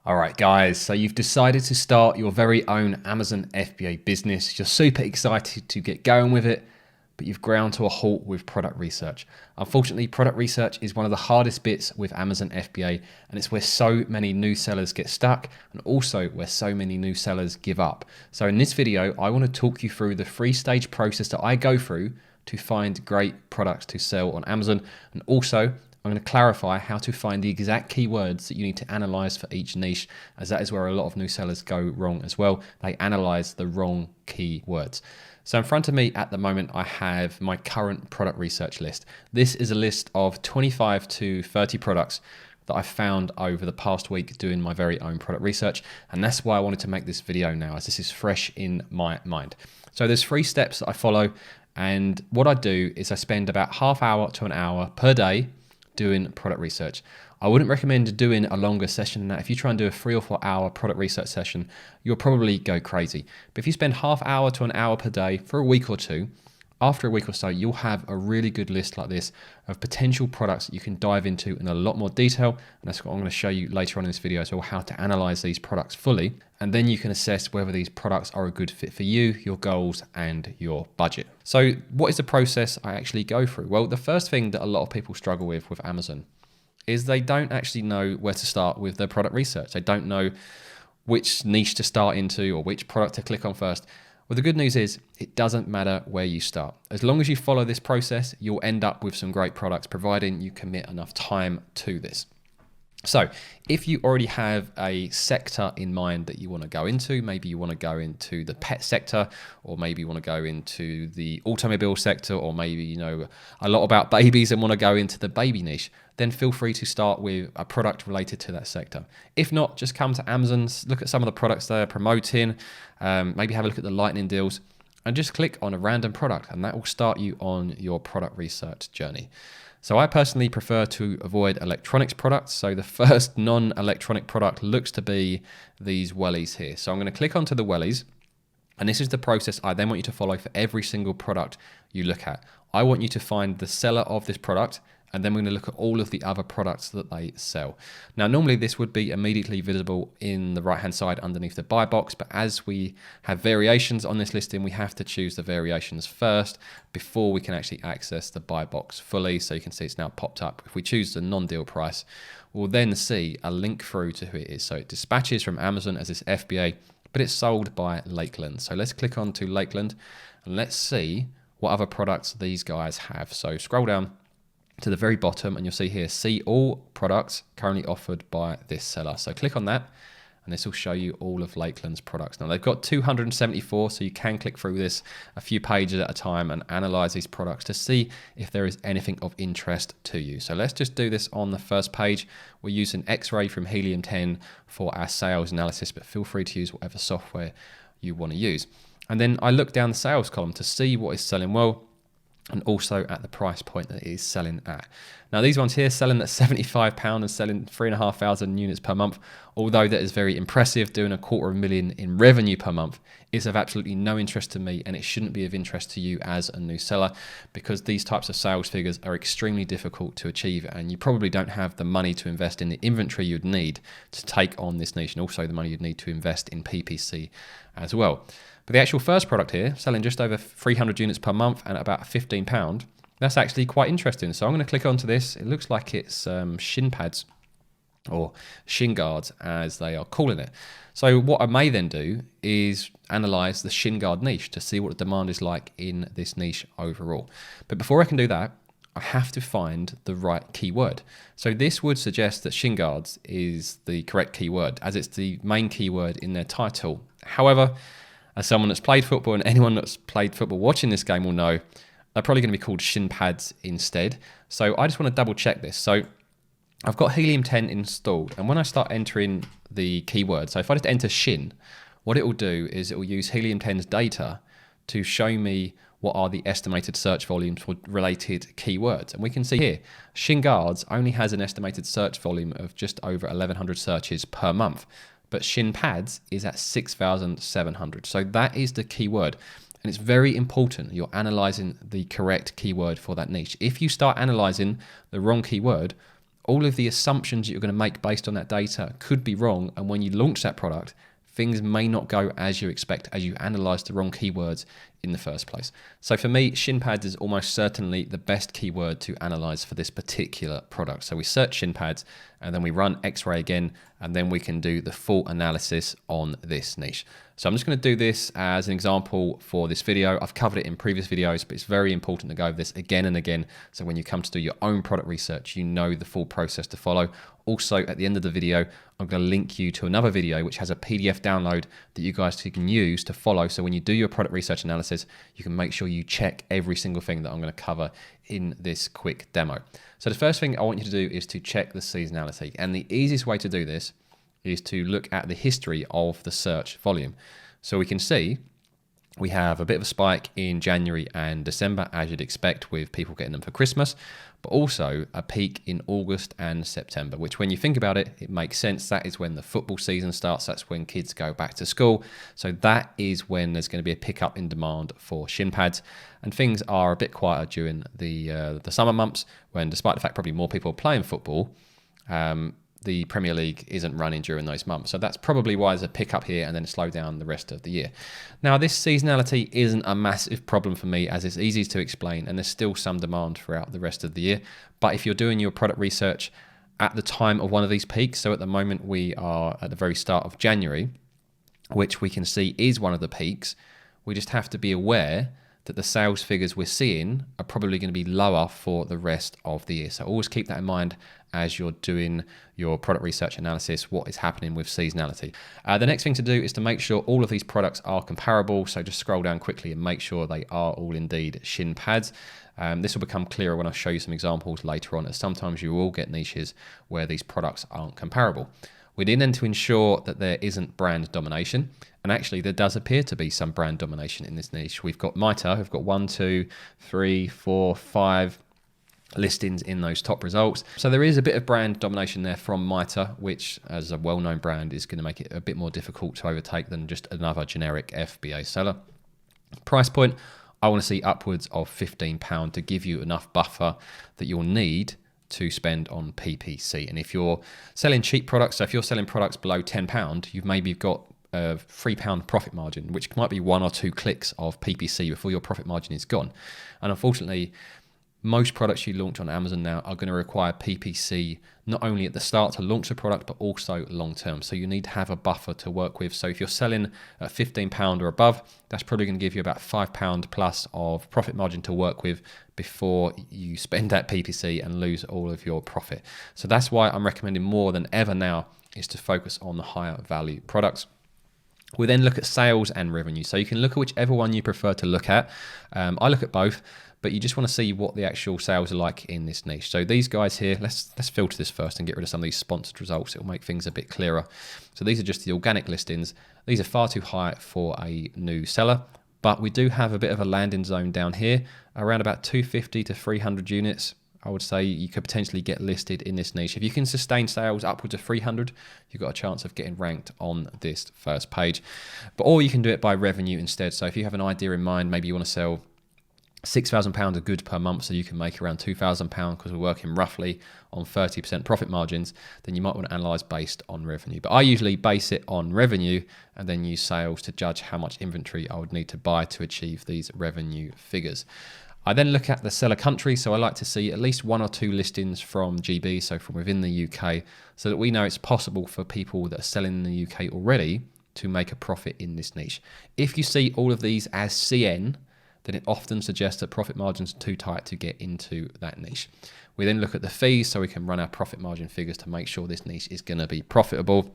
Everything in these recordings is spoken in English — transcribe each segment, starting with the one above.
All right, guys, so you've decided to start your very own Amazon FBA business. You're super excited to get going with it, but you've ground to a halt with product research. Unfortunately, product research is one of the hardest bits with Amazon FBA, and it's where so many new sellers get stuck and also where so many new sellers give up. So in this video, I want to talk you through the 3-stage process that I go through to find great products to sell on Amazon, and also I'm going to clarify how to find the exact keywords that you need to analyze for each niche, as that is where a lot of new sellers go wrong as well. They analyze the wrong keywords. So in front of me at the moment, I have my current product research list. This is a list of 25 to 30 products that I found over the past week doing my very own product research. And that's why I wanted to make this video now, as this is fresh in my mind. So there's 3 steps that I follow. And what I do is I spend about half hour to an hour per day doing product research. I wouldn't recommend doing a longer session than that. If you try and do a 3 or 4 hour product research session, you'll probably go crazy. But if you spend half hour to an hour per day for a week or two, after a week or so, you'll have a really good list like this of potential products that you can dive into in a lot more detail. And that's what I'm going to show you later on in this video as well, how to analyze these products fully. And then you can assess whether these products are a good fit for you, your goals, and your budget. So what is the process I actually go through? Well, the first thing that a lot of people struggle with Amazon is they don't actually know where to start with their product research. They don't know which niche to start into or which product to click on first. Well, the good news is it doesn't matter where you start. As long as you follow this process, you'll end up with some great products, providing you commit enough time to this. So if you already have a sector in mind that you want to go into, maybe you want to go into the pet sector, or maybe you want to go into the automobile sector, or maybe you know a lot about babies and want to go into the baby niche, then feel free to start with a product related to that sector. If not, just come to Amazon, look at some of the products they're promoting, maybe have a look at the lightning deals, and just click on a random product, and that will start you on your product research journey. So I personally prefer to avoid electronics products. So the first non-electronic product looks to be these wellies here. So I'm going to click onto the wellies, and this is the process I then want you to follow for every single product you look at. I want you to find the seller of this product, and then we're going to look at all of the other products that they sell. Now, normally this would be immediately visible in the right-hand side underneath the buy box, but as we have variations on this listing, we have to choose the variations first before we can actually access the buy box fully. So you can see it's now popped up. If we choose the non-deal price, we'll then see a link through to who it is. So it dispatches from Amazon as this FBA, but it's sold by Lakeland. So let's click on to Lakeland and let's see what other products these guys have. So scroll down to the very bottom and you'll see here, see all products currently offered by this seller. So click on that and this will show you all of Lakeland's products. Now they've got 274, so you can click through this a few pages at a time and analyze these products to see if there is anything of interest to you. So let's just do this on the first page. We're using X-Ray from Helium 10 for our sales analysis, but feel free to use whatever software you want to use. And then I look down the sales column to see what is selling well, and also at the price point that it is selling at. Now these ones here selling at £75 and selling 3,500 units per month, although that is very impressive, doing $250,000 in revenue per month, is of absolutely no interest to me, and it shouldn't be of interest to you as a new seller, because these types of sales figures are extremely difficult to achieve, and you probably don't have the money to invest in the inventory you'd need to take on this niche, and also the money you'd need to invest in PPC as well. But the actual first product here, selling just over 300 units per month and at about £15, that's actually quite interesting. So I'm going to click onto this. It looks like it's shin pads, or shin guards as they are calling it. So what I may then do is analyze the shin guard niche to see what the demand is like in this niche overall. But before I can do that, I have to find the right keyword. So this would suggest that shin guards is the correct keyword, as it's the main keyword in their title. However, as someone that's played football, and anyone that's played football watching this game will know, they're probably going to be called shin pads instead. So I just want to double check this. So I've got Helium 10 installed, and when I start entering the keyword, so if I just enter shin, what it will do is it will use Helium 10's data to show me what are the estimated search volumes for related keywords. And we can see here, shin guards only has an estimated search volume of just over 1,100 searches per month, but shin pads is at 6,700. So that is the keyword. And it's very important you're analyzing the correct keyword for that niche. If you start analyzing the wrong keyword, all of the assumptions that you're going to make based on that data could be wrong. And when you launch that product, things may not go as you expect, as you analyze the wrong keywords in the first place. So for me, shin pads is almost certainly the best keyword to analyze for this particular product. So we search shin pads and then we run X-ray again, and then we can do the full analysis on this niche. So I'm just going to do this as an example for this video. I've covered it in previous videos, but it's very important to go over this again and again. So when you come to do your own product research, you know the full process to follow. Also, at the end of the video, I'm going to link you to another video which has a PDF download that you guys can use to follow. So when you do your product research analysis, you can make sure you check every single thing that I'm going to cover in this quick demo. So the first thing I want you to do is to check the seasonality. And the easiest way to do this is to look at the history of the search volume. So we can see we have a bit of a spike in January and December, as you'd expect with people getting them for Christmas, but also a peak in August and September, which when you think about it, it makes sense. That is when the football season starts. That's when kids go back to school. So that is when there's going to be a pickup in demand for shin pads. And things are a bit quieter during the summer months, when despite the fact probably more people are playing football, the Premier League isn't running during those months. So that's probably why there's a pickup here and then a slow down the rest of the year. Now, this seasonality isn't a massive problem for me, as it's easy to explain and there's still some demand throughout the rest of the year. But if you're doing your product research at the time of one of these peaks, so at the moment we are at the very start of January, which we can see is one of the peaks, we just have to be aware that the sales figures we're seeing are probably going to be lower for the rest of the year. So always keep that in mind as you're doing your product research analysis, what is happening with seasonality. The next thing to do is to make sure all of these products are comparable. So just scroll down quickly and make sure they are all indeed shin pads. This will become clearer when I show you some examples later on, as sometimes you will get niches where these products aren't comparable. We then need to ensure that there isn't brand domination. And actually, there does appear to be some brand domination in this niche. We've got Mitre, who've got 1, 2, 3, 4, 5 listings in those top results. So there is a bit of brand domination there from Mitre, which as a well-known brand is going to make it a bit more difficult to overtake than just another generic FBA seller. Price point, I want to see upwards of £15 to give you enough buffer that you'll need to spend on PPC. And if you're selling cheap products, so if you're selling products below £10, you've maybe got a £3 profit margin, which might be 1 or 2 clicks of PPC before your profit margin is gone. And unfortunately, most products you launch on Amazon now are going to require PPC not only at the start to launch the product, but also long term. So you need to have a buffer to work with. So if you're selling at £15 or above, that's probably going to give you about £5 plus of profit margin to work with before you spend that PPC and lose all of your profit. So that's why I'm recommending more than ever now is to focus on the higher value products. We then look at sales and revenue. So you can look at whichever one you prefer to look at. I look at both, but you just want to see what the actual sales are like in this niche. So these guys here, let's filter this first and get rid of some of these sponsored results. It'll make things a bit clearer. So these are just the organic listings. These are far too high for a new seller, but we do have a bit of a landing zone down here, around about 250 to 300 units. I would say you could potentially get listed in this niche. If you can sustain sales upwards of 300, you've got a chance of getting ranked on this first page. But or you can do it by revenue instead. So if you have an idea in mind, maybe you want to sell £6,000 of goods per month, so you can make around £2,000 because we're working roughly on 30% profit margins, then you might want to analyze based on revenue. But I usually base it on revenue and then use sales to judge how much inventory I would need to buy to achieve these revenue figures. I then look at the seller country, so I like to see at least 1 or 2 listings from GB, so from within the UK, so that we know it's possible for people that are selling in the UK already to make a profit in this niche. If you see all of these as CN, then it often suggests that profit margins are too tight to get into that niche. We then look at the fees, so we can run our profit margin figures to make sure this niche is going to be profitable.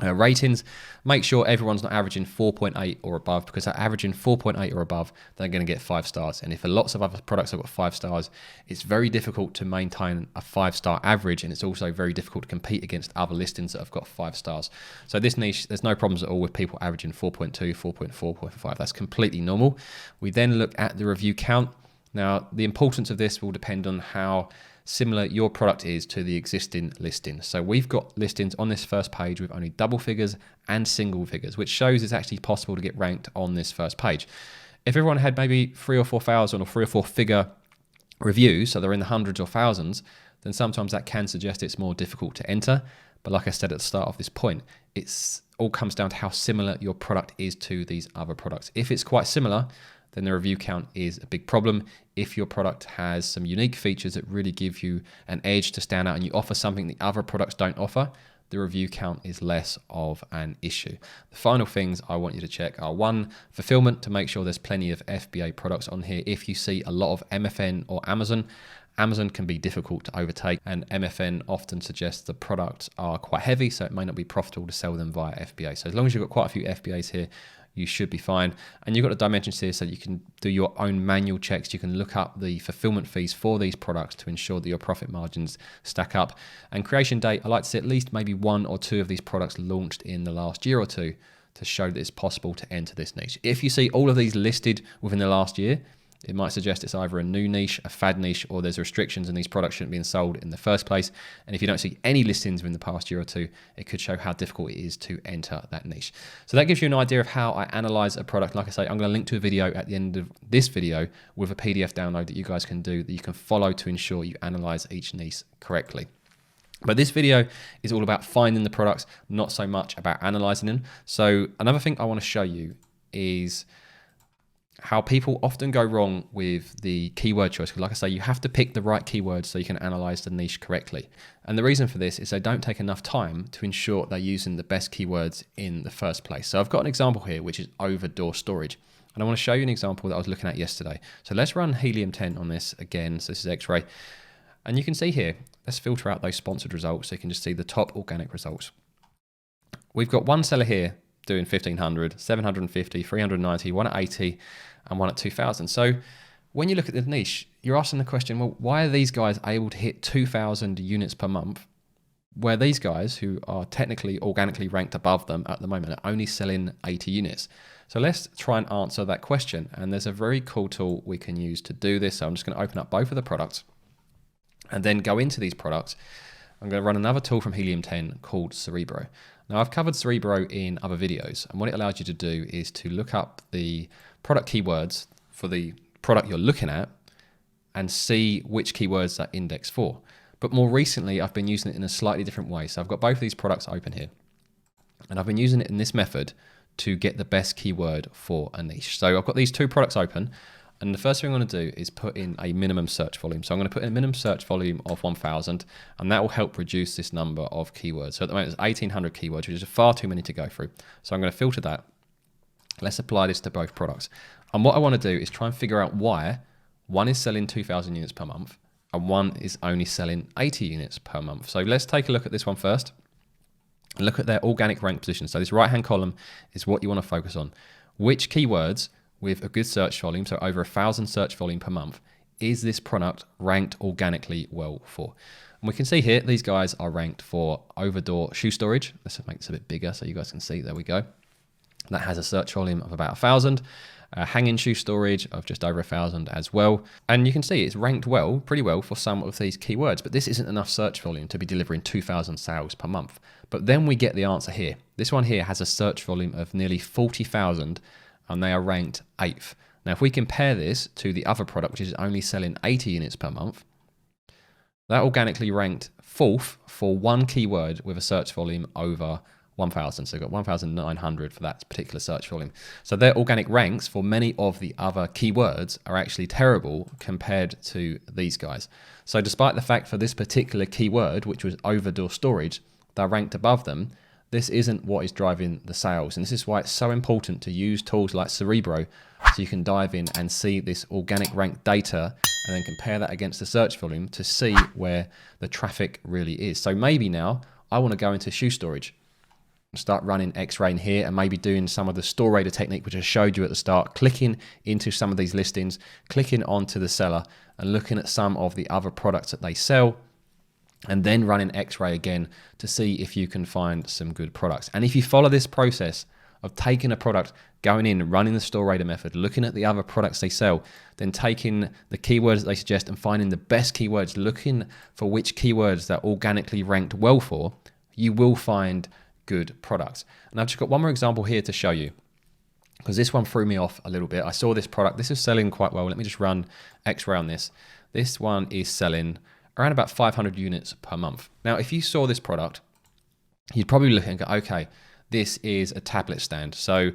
Ratings, make sure everyone's not averaging 4.8 or above, because they're averaging 4.8 or above, they're going to get 5 stars. And if lots of other products have got 5 stars, it's very difficult to maintain a 5-star average, and it's also very difficult to compete against other listings that have got 5 stars. So this niche, there's no problems at all with people averaging 4.2, 4.4, 4.5. That's completely normal. We then look at the review count. Now, the importance of this will depend on how similar your product is to the existing listing. So we've got listings on this first page with only double figures and single figures, which shows it's actually possible to get ranked on this first page. If everyone had maybe 3,000 or 4,000 or 3 or 4 figure reviews, so they're in the hundreds or thousands, then sometimes that can suggest it's more difficult to enter. But like I said at the start of this point, it's all comes down to how similar your product is to these other products. If it's quite similar, then the review count is a big problem. If your product has some unique features that really give you an edge to stand out and you offer something the other products don't offer, the review count is less of an issue. The final things I want you to check are: one, fulfillment, to make sure there's plenty of FBA products on here. If you see a lot of MFN or Amazon can be difficult to overtake, and MFN often suggests the products are quite heavy, so it may not be profitable to sell them via FBA. So as long as you've got quite a few FBAs here, you should be fine. And you've got the dimensions here so that you can do your own manual checks. You can look up the fulfillment fees for these products to ensure that your profit margins stack up. And creation date, I like to see at least maybe 1 or 2 of these products launched in the last year or two to show that it's possible to enter this niche. If you see all of these listed within the last year, it might suggest it's either a new niche, a fad niche, or there's restrictions and these products shouldn't be sold in the first place. And if you don't see any listings within the past year or two, it could show how difficult it is to enter that niche. So that gives you an idea of how I analyze a product. Like I say, I'm going to link to a video at the end of this video with a PDF download that you guys can do, that you can follow to ensure you analyze each niche correctly. But this video is all about finding the products, not so much about analyzing them. So another thing I want to show you is how people often go wrong with the keyword choice. Because like I say, you have to pick the right keywords so you can analyze the niche correctly. And the reason for this is they don't take enough time to ensure they're using the best keywords in the first place. So I've got an example here, which is over-door storage. And I want to show you an example that I was looking at yesterday. So let's run helium-10 on this again. So this is X-ray. And you can see here, let's filter out those sponsored results so you can just see the top organic results. We've got one seller here doing 1,500, 750, 390, one at 80, and one at 2,000. So when you look at the niche, you're asking the question, well, why are these guys able to hit 2,000 units per month, where these guys, who are technically organically ranked above them at the moment, are only selling 80 units? So let's try and answer that question. And there's a very cool tool we can use to do this. So I'm just going to open up both of the products and then go into these products. I'm going to run another tool from Helium-10 called Cerebro. Now, I've covered Cerebro in other videos, and what it allows you to do is to look up the product keywords for the product you're looking at and see which keywords that index for. But more recently, I've been using it in a slightly different way. So I've got both of these products open here, and I've been using it in this method to get the best keyword for a niche. So I've got these 2 products open, and the first thing I'm going to do is put in a minimum search volume. So I'm going to put in a minimum search volume of 1,000, and that will help reduce this number of keywords. So at the moment, there's 1,800 keywords, which is far too many to go through. So I'm going to filter that. Let's apply this to both products. And what I want to do is try and figure out why one is selling 2,000 units per month and one is only selling 80 units per month. So let's take a look at this one first and look at their organic rank position. So this right-hand column is what you want to focus on. Which keywords with a good search volume, so over 1,000 search volume per month, is this product ranked organically well for? And we can see here, these guys are ranked for over-door shoe storage. Let's make this a bit bigger so you guys can see. There we go. That has a search volume of about 1,000. Hanging shoe storage of just over 1,000 as well. And you can see it's ranked well, pretty well for some of these keywords, but this isn't enough search volume to be delivering 2,000 sales per month. But then we get the answer here. This one here has a search volume of nearly 40,000 and they are ranked 8th. Now, if we compare this to the other product, which is only selling 80 units per month, that organically ranked 4th for one keyword with a search volume over 1,000. So we've got 1,900 for that particular search volume. So their organic ranks for many of the other keywords are actually terrible compared to these guys. So despite the fact for this particular keyword, which was over-door storage, they're ranked above them, this isn't what is driving the sales. And this is why it's so important to use tools like Cerebro so you can dive in and see this organic rank data and then compare that against the search volume to see where the traffic really is. So maybe now I want to go into shoe storage, start running X-ray in here and maybe doing some of the store rater technique, which I showed you at the start, clicking into some of these listings, clicking onto the seller and looking at some of the other products that they sell, and then running X-ray again to see if you can find some good products. And if you follow this process of taking a product, going in, running the store rater method, looking at the other products they sell, then taking the keywords that they suggest and finding the best keywords, looking for which keywords they're organically ranked well for, you will find good products. And I've just got one more example here to show you, because this one threw me off a little bit. I saw this product. This is selling quite well. Let me just run X-ray on this. This one is selling around about 500 units per month. Now, if you saw this product, you'd probably look and go, okay, this is a tablet stand. So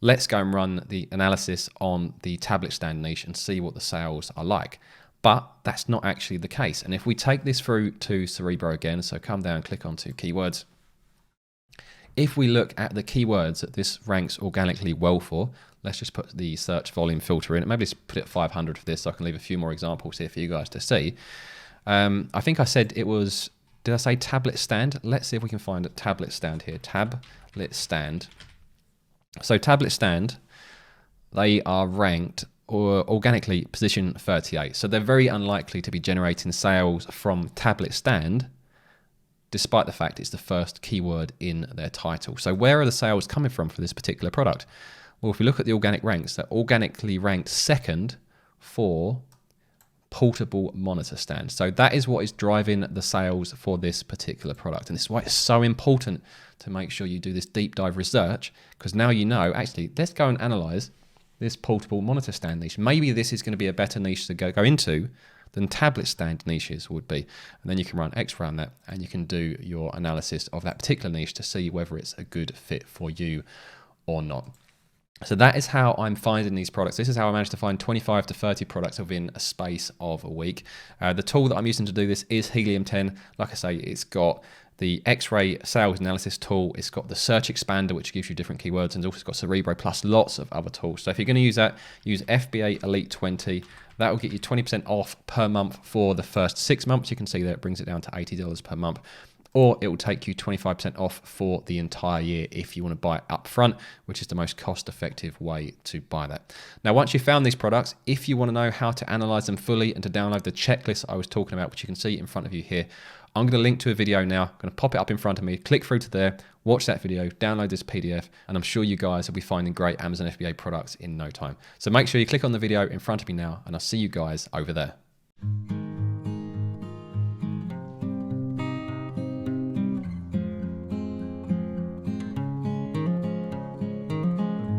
let's go and run the analysis on the tablet stand niche and see what the sales are like. But that's not actually the case. And if we take this through to Cerebro again, so come down, click onto keywords. If we look at the keywords that this ranks organically well for, let's just put the search volume filter in. Maybe let's put it at 500 for this, so I can leave a few more examples here for you guys to see. I think I said it was, did I say tablet stand? Let's see if we can find a tablet stand here. Tablet stand. So tablet stand, they are ranked or organically position 38. So they're very unlikely to be generating sales from tablet stand, despite the fact it's the first keyword in their title. So where are the sales coming from for this particular product? Well, if we look at the organic ranks, they're organically ranked second for portable monitor stand. So that is what is driving the sales for this particular product. And this is why it's so important to make sure you do this deep dive research, because now you know, actually, let's go and analyze this portable monitor stand niche. Maybe this is going to be a better niche to go into than tablet stand niches would be. And then you can run X around that and you can do your analysis of that particular niche to see whether it's a good fit for you or not. So that is how I'm finding these products. This is how I managed to find 25 to 30 products within a space of a week. The tool that I'm using to do this is Helium 10. Like I say, it's got the X-ray sales analysis tool. It's got the search expander, which gives you different keywords, and it's also got Cerebro plus lots of other tools. So if you're going to use that, use FBA Elite 20. That will get you 20% off per month for the first 6 months. You can see that it brings it down to $80 per month. Or it will take you 25% off for the entire year if you want to buy it up front, which is the most cost-effective way to buy that. Now, once you've found these products, if you want to know how to analyze them fully and to download the checklist I was talking about, which you can see in front of you here, I'm going to link to a video now. I'm going to pop it up in front of me, click through to there, watch that video, download this PDF, and I'm sure you guys will be finding great Amazon FBA products in no time. So make sure you click on the video in front of me now, and I'll see you guys over there.